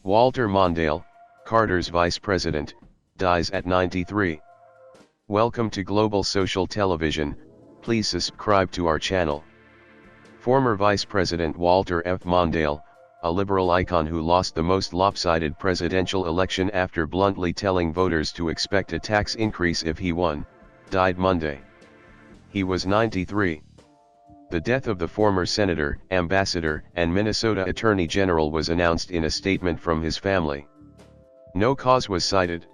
Walter Mondale, Carter's vice president, dies at 93. Welcome to Global Social Television. Please subscribe to our channel. Former Vice President Walter F. Mondale, a liberal icon who lost the most lopsided presidential election after bluntly telling voters to expect a tax increase if he won, died Monday. He was 93. The death of the former senator, ambassador, and Minnesota Attorney General was announced in a statement from his family. No cause was cited.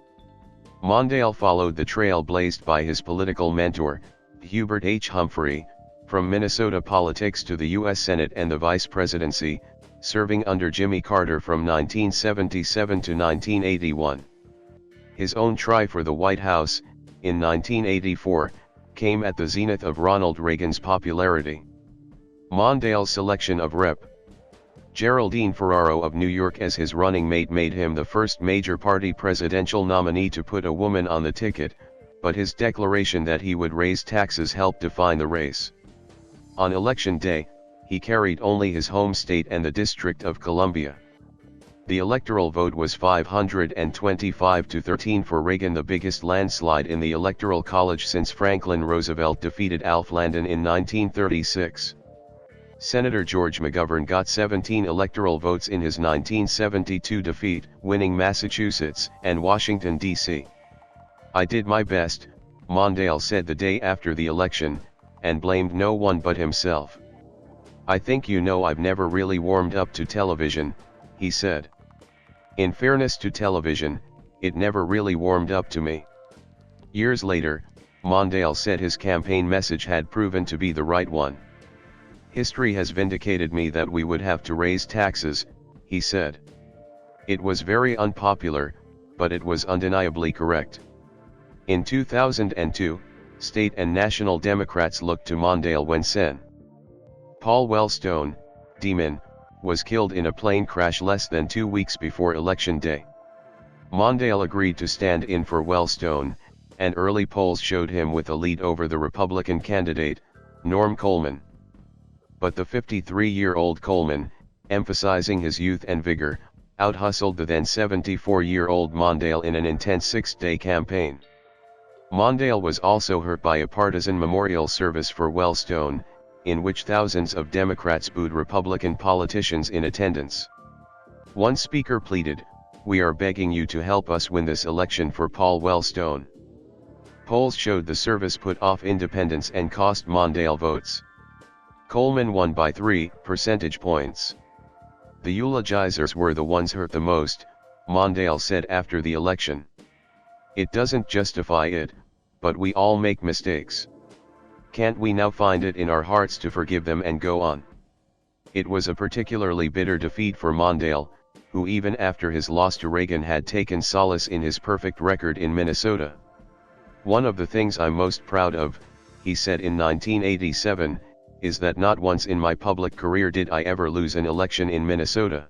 Mondale followed the trail blazed by his political mentor, Hubert H. Humphrey, from Minnesota politics to the U.S. Senate and the vice presidency, serving under Jimmy Carter from 1977 to 1981. His own try for the White House, in 1984, came at the zenith of Ronald Reagan's popularity. Mondale's selection of Rep. Geraldine Ferraro of New York as his running mate made him the first major party presidential nominee to put a woman on the ticket, but his declaration that he would raise taxes helped define the race. On election day, he carried only his home state and the District of Columbia. The electoral vote was 525 to 13 for Reagan, the biggest landslide in the Electoral College since Franklin Roosevelt defeated Alf Landon in 1936. Senator George McGovern got 17 electoral votes in his 1972 defeat, winning Massachusetts and Washington, D.C. "I did my best," Mondale said the day after the election, and blamed no one but himself. "I think I've never really warmed up to television," he said. In fairness to television, it never really warmed up to me. Years later, Mondale said his campaign message had proven to be the right one. "History has vindicated me that we would have to raise taxes," he said. "It was very unpopular, but it was undeniably correct." In 2002, state and national Democrats looked to Mondale when Sen. Paul Wellstone, D-Man, was killed in a plane crash less than 2 weeks before Election Day. Mondale agreed to stand in for Wellstone, and early polls showed him with a lead over the Republican candidate, Norm Coleman. But the 53-year-old Coleman, emphasizing his youth and vigor, out-hustled the then 74-year-old Mondale in an intense 6-day campaign. Mondale was also hurt by a partisan memorial service for Wellstone, in which thousands of Democrats booed Republican politicians in attendance. One speaker pleaded, "We are begging you to help us win this election for Paul Wellstone." Polls showed the service put off independents and cost Mondale votes. Coleman won by 3 percentage points. "The eulogizers were the ones hurt the most," Mondale said after the election. "It doesn't justify it, but we all make mistakes. Can't we now find it in our hearts to forgive them and go on?" It was a particularly bitter defeat for Mondale, who even after his loss to Reagan had taken solace in his perfect record in Minnesota. "One of the things I'm most proud of," he said in 1987, "is that not once in my public career did I ever lose an election in Minnesota."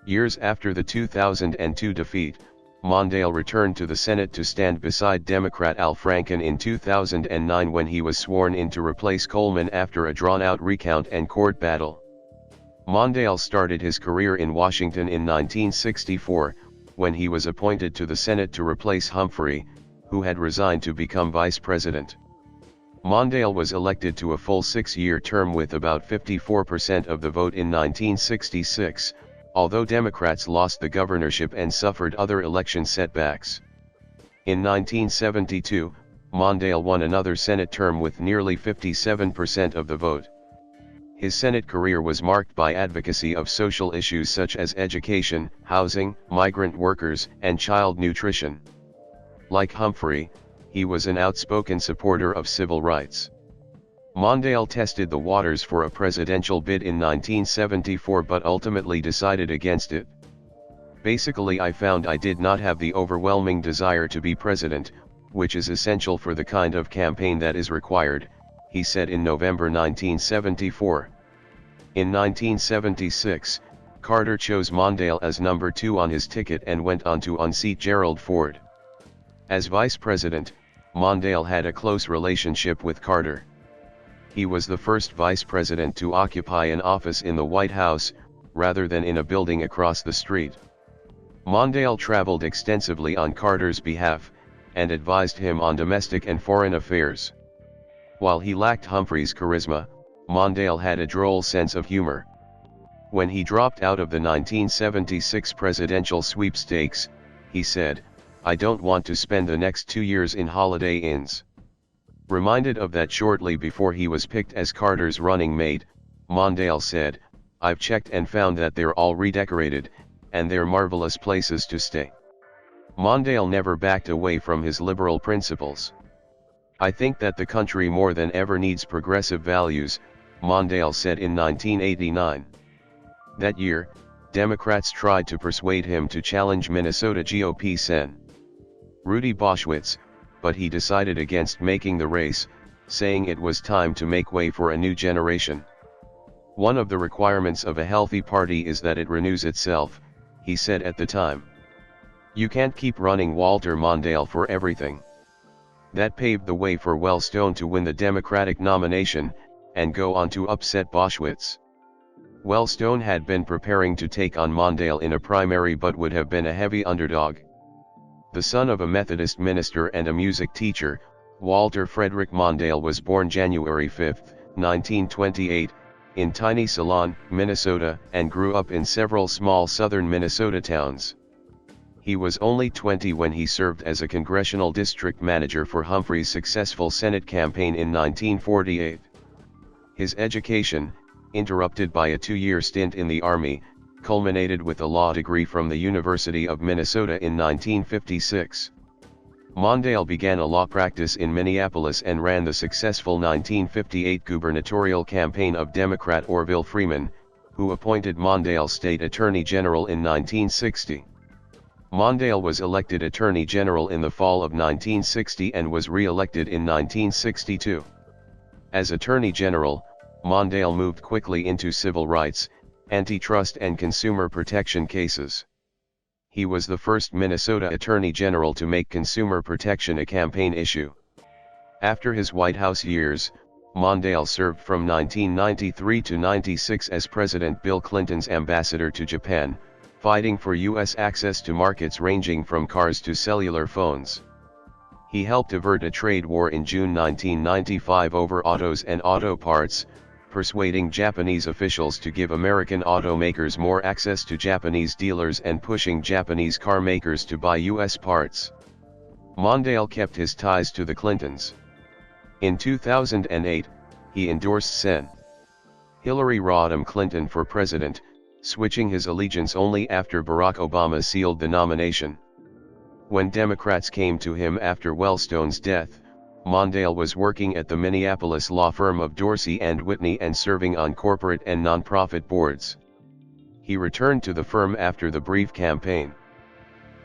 Years after the 2002 defeat, Mondale returned to the Senate to stand beside Democrat Al Franken in 2009 when he was sworn in to replace Coleman after a drawn-out recount and court battle. Mondale started his career in Washington in 1964, when he was appointed to the Senate to replace Humphrey, who had resigned to become vice president. Mondale was elected to a full 6-year term with about 54% of the vote in 1966, although Democrats lost the governorship and suffered other election setbacks. In 1972, Mondale won another Senate term with nearly 57% of the vote. His Senate career was marked by advocacy of social issues such as education, housing, migrant workers, and child nutrition. Like Humphrey, he was an outspoken supporter of civil rights. Mondale tested the waters for a presidential bid in 1974 but ultimately decided against it. "Basically, I found I did not have the overwhelming desire to be president, which is essential for the kind of campaign that is required," he said in November 1974. In 1976, Carter chose Mondale as number 2 on his ticket and went on to unseat Gerald Ford. As vice president, Mondale had a close relationship with Carter. He was the first vice president to occupy an office in the White House, rather than in a building across the street. Mondale traveled extensively on Carter's behalf, and advised him on domestic and foreign affairs. While he lacked Humphrey's charisma, Mondale had a droll sense of humor. When he dropped out of the 1976 presidential sweepstakes, he said, "I don't want to spend the next 2 years in Holiday Inns." Reminded of that shortly before he was picked as Carter's running mate, Mondale said, "I've checked and found that they're all redecorated, and they're marvelous places to stay." Mondale never backed away from his liberal principles. "I think that the country more than ever needs progressive values," Mondale said in 1989. That year, Democrats tried to persuade him to challenge Minnesota GOP Sen. Rudy Boschwitz, but he decided against making the race, saying it was time to make way for a new generation. "One of the requirements of a healthy party is that it renews itself," he said at the time. "You can't keep running Walter Mondale for everything." That paved the way for Wellstone to win the Democratic nomination, and go on to upset Boschwitz. Wellstone had been preparing to take on Mondale in a primary but would have been a heavy underdog. The son of a Methodist minister and a music teacher, Walter Frederick Mondale was born January 5, 1928, in tiny Ceylon, Minnesota, and grew up in several small southern Minnesota towns. He was only 20 when he served as a congressional district manager for Humphrey's successful Senate campaign in 1948. His education, interrupted by a 2-year stint in the Army, culminated with a law degree from the University of Minnesota in 1956. Mondale began a law practice in Minneapolis and ran the successful 1958 gubernatorial campaign of Democrat Orville Freeman, who appointed Mondale state attorney general in 1960. Mondale was elected Attorney General in the fall of 1960 and was re-elected in 1962. As Attorney General, Mondale moved quickly into civil rights, antitrust and consumer protection cases. He was the first Minnesota Attorney General to make consumer protection a campaign issue. After his White House years, Mondale served from 1993 to 96 as President Bill Clinton's ambassador to Japan, fighting for U.S. access to markets ranging from cars to cellular phones. He helped avert a trade war in June 1995 over autos and auto parts, persuading Japanese officials to give American automakers more access to Japanese dealers and pushing Japanese car makers to buy U.S. parts. Mondale kept his ties to the Clintons. In 2008, he endorsed Sen. Hillary Rodham Clinton for president, switching his allegiance only after Barack Obama sealed the nomination. When Democrats came to him after Wellstone's death, Mondale was working at the Minneapolis law firm of Dorsey and Whitney and serving on corporate and nonprofit boards. He returned to the firm after the brief campaign.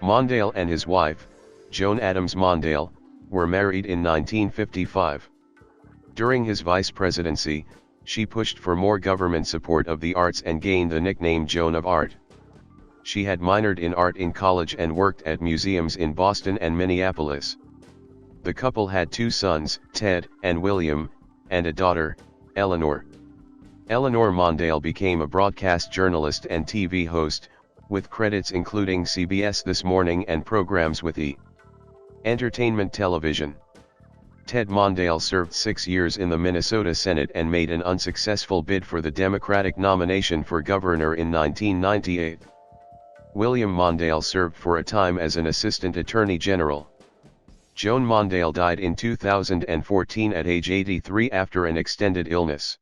Mondale and his wife, Joan Adams Mondale, were married in 1955. During his vice presidency, she pushed for more government support of the arts and gained the nickname Joan of Art. She had minored in art in college and worked at museums in Boston and Minneapolis. The couple had 2 sons, Ted and William, and a daughter, Eleanor. Eleanor Mondale became a broadcast journalist and TV host, with credits including CBS This Morning and programs with E! Entertainment Television. Ted Mondale served 6 years in the Minnesota Senate and made an unsuccessful bid for the Democratic nomination for governor in 1998. William Mondale served for a time as an assistant attorney general. Joan Mondale died in 2014 at age 83 after an extended illness.